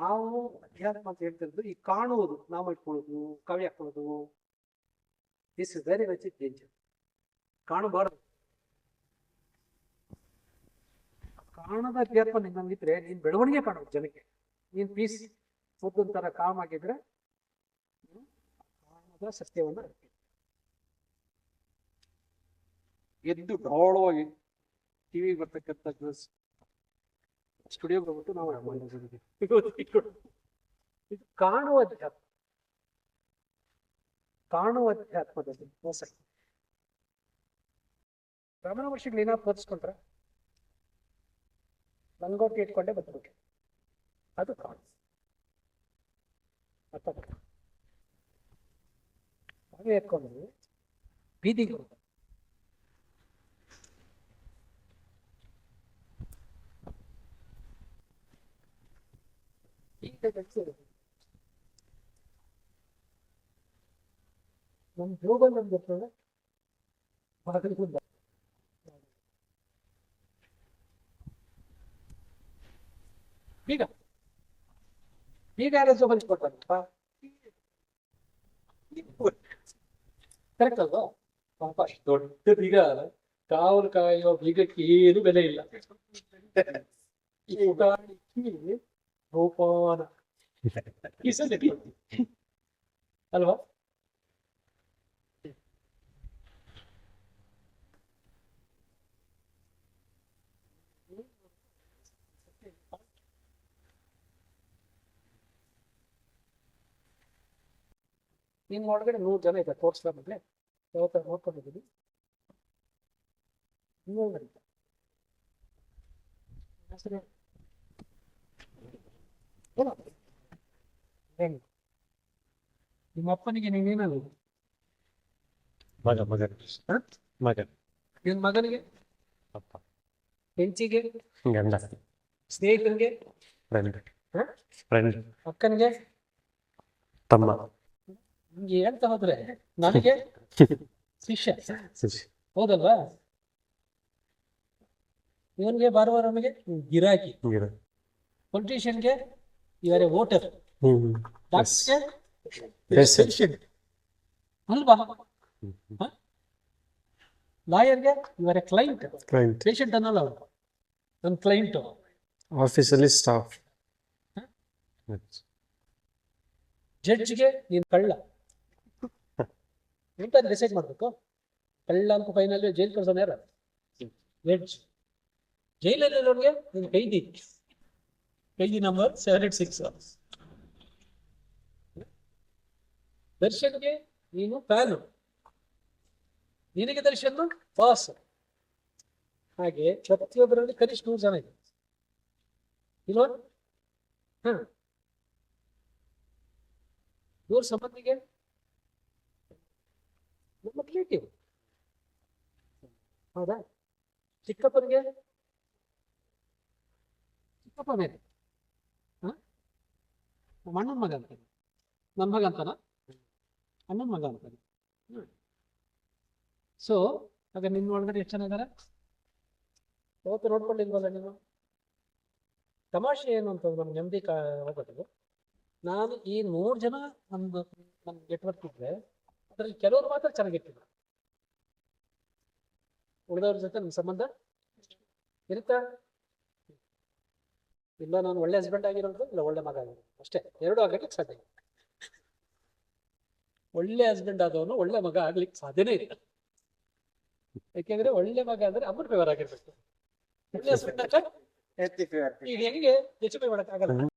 ನಾವು ಅಧ್ಯಾತ್ಮ ಅಂತ ಹೇಳ್ತಿರೋದು ಈ ಕಾಣುವುದು, ನಾಮ ಇಟ್ಕೊಳ್ಳೋದು, ಕವಿ ಹಾಕೊಳ್ಳೋದು, this is very much danger. ಕಾಣಬಾರದು. ಕಾಣದ ಅಧ್ಯಾತ್ಮ ನಿನ್ನಂಗಿದ್ರೆ ನೀನ್ ಬೆಳವಣಿಗೆ ಕಾಣೋದು ಜನಕ್ಕೆ. ನೀನ್ ಪೀಸ್ ಒಂದೊಂಥರ ಕಾಮ್ ಆಗಿದ್ರೆ ಕಾಣದ ಸತ್ಯವನ್ನ ಎದ್ದು ಢೋಳವಾಗಿ ಟಿವಿಗೆ ಬರ್ತಕ್ಕಂಥ ಸ್ಟುಡಿಯೋಗೆ ಹೋಗ್ಬಿಟ್ಟು ನಾವು ಇದು ಕಾಣುವ ಅಧ್ಯಾತ್ಮ. ಕಾಣುವ ಅಧ್ಯಾತ್ಮದಲ್ಲಿ ಮೋಸ. ರಮಣ ಮಹರ್ಷಿಗಳು ಏನಾದ್ರು ತೋರಿಸ್ಕೊಂಡ್ರೆ ಲಂಗೋಟಿ ಇಟ್ಕೊಂಡೆ ಬಂದ್ಬಿಟ್ಟು ಅದು ಕಾಣು. ಹಾಗೆ ಎತ್ಕೊಂಡು ಬೀದಿಗೆ ಹೋಗ. ನಮ್ ಜೋಬಲ್ಲಿ ನಮ್ಗೆ ಗೊತ್ತಂದ್ರೆ ಬಾಗಿಲಿಂದ ಬೀಗ ಬೀಗ ಯಾರ ಜೋಬಲ್ಲಿ ಕೊಟ್ಟಾರಪ್ಪ. ಕರೆಕ್ಟ್ ಅಲ್ವಾ? ಪಾಪ ಅಷ್ಟು ದೊಡ್ಡ ಬೀಗ ಕಾವಲು ಕಾಯುವ ಬೀಗಕ್ಕೆ ಏನು ಬೆಲೆ ಇಲ್ಲ. ಗೋಪಾನ ಅಲ್ವಾ? ನಿನ್ ಒಳಗಡೆ 100 ಜನ ಇದೆ ತೋರ್ಸ್ಲಾ ಮಗ್ಲೆ. ಯಾವತ್ತ ನೋಡ್ಕೊಂಡಿದ್ದೀನಿ. ನಿಮ್ಮ ಅಪ್ಪನಿಗೆ ನೀನೇನದು? ಮಗ ಮಗ ಮಗ. ನಿನ್ ಮಗನಿಗೆ, ಅಪ್ಪ, ಹೆಂಚಿಗೆ, ಗಂಡ, ಸ್ನೇಹಿತನಿಗೆ, ಫ್ರೆಂಡ್, ಅಕ್ಕನಿಗೆ, ತಮ್ಮ. ನಿಮ್ಗೆ ಹೇಳ್ತಾ ಹೋದ್ರೆ ನನಗೆ ಶಿಷ್ಯ. ಹೌದಲ್ವಾ? ಇವನ್ಗೆ ಬಾರವರನಿಗೆ ಗಿರಾಕಿ, ಪೊಲಿಟಿಷಿಯನ್ಗೆ ಇವರೇ ವೋಟರ್, ಡಾಕ್ಟರ್ಗೆ ಅಲ್ವಾ? ಲಾಯರ್ಗೆ ಇವರೇ ಕ್ಲೈಂಟ್. ಪೇಷಂಟ್ ಅನ್ನಲ್ಲ ಅವರು, ನನ್ನ ಕ್ಲೈಂಟ್. ಆಫೀಸಲ್ಲಿ ಸ್ಟಾಫ್. ಜಡ್ಜ್ಗೆ ನೀನು ಕಳ್ಳ ಅಂತ ಡಿಸೈಡ್ ಮಾಡ್ಬೇಕು. ಕಳ್ಳ ಅಂತ ಫೈನಲ್ ಜೈಲ್ ಕಳ್ಸೋಣ ಯಾರ? ಜಡ್ಜ್. ಜೈಲಲ್ಲಿರೋರಿಗೆ ನೀನು ಕೈದಿ, ಕೈದಿ ನಂಬರ್ 786. ದರ್ಶನ್ಗೆ ನೀನು ಫ್ಯಾನು, ನಿನಗೆ ದರ್ಶನ್ ಬಾಸ್. ಹಾಗೆ ಪ್ರತಿಯೊಬ್ಬರಲ್ಲಿ ಕನಿಷ್ಠ 100 ಜನ ಇದೆ ಇಲ್ವಾ? ದೂರ ಸಂಬಂಧಿಗೆ ನಮ್ಮ ರಿಲೇಟಿವ್. ಹೌದಾ? ಚಿಕ್ಕಪ್ಪನಿಗೆ ಚಿಕ್ಕಪ್ಪ ಮೇಲೆ ನಮ್ಮ ಅಣ್ಣನ ಮಗ ಅಂತಾನೆ. ನನ್ನ ಮಗ ಅಂತಾನ, ಅಣ್ಣನ ಮಗ ಅಂತಾನೆ. ಸೊ ಆಗ ನಿನ್ನ ಒಳಗಡೆ ಎಷ್ಟು ಜನ ಇದ್ದಾರೆ? ಯಾವತ್ತು ನೋಡ್ಕೊಂಡಿಲ್ವಲ್ಲ ನೀನು? ತಮಾಷೆ ಏನು ಅಂತಂದ್ರೆ ನಮ್ಗೆ ನೆಮ್ಮದಿ ಹೋಗೋದು. ನಾನು ಈ 100 ಜನ ನಮ್ದು ನನ್ನ ನೆಟ್ವರ್ಕ್ ಇದ್ರೆ ಅದ್ರಲ್ಲಿ ಕೆಲವರು ಮಾತ್ರ ಚೆನ್ನಾಗಿರ್ತಿಲ್ಲ. ಉಳಿದವ್ರ ಜೊತೆ ನಮ್ಮ ಸಂಬಂಧ ಇರುತ್ತಾ? ಇಲ್ಲ ನಾನು ಒಳ್ಳೆ ಹಸ್ಬೆಂಡ್ ಆಗಿರೋದು, ಇಲ್ಲ ಒಳ್ಳೆ ಮಗ ಆಗಿರೋದು, ಅಷ್ಟೇ. ಎರಡೂ ಆಗಲಿಕ್ಕೆ ಸಾಧ್ಯ. ಒಳ್ಳೆ ಹಸ್ಬೆಂಡ್ ಆದವನು ಒಳ್ಳೆ ಮಗ ಆಗ್ಲಿಕ್ಕೆ ಸಾಧ್ಯನೇ ಇಲ್ಲ. ಯಾಕೆಂದ್ರೆ ಒಳ್ಳೆ ಮಗ ಅಂದ್ರೆ ಅಮ್ಮನ ಫೇವರ್ ಆಗಿರ್ಬೇಕು. ಒಳ್ಳೆ ಹಸ್ಬೆಂಡ್ ಅಂದ್ರೆ ಈಗ ಹೆಂಗೆ ಹೆಚ್ಚು ಮಾಡಕ್ ಆಗಲ್ಲ.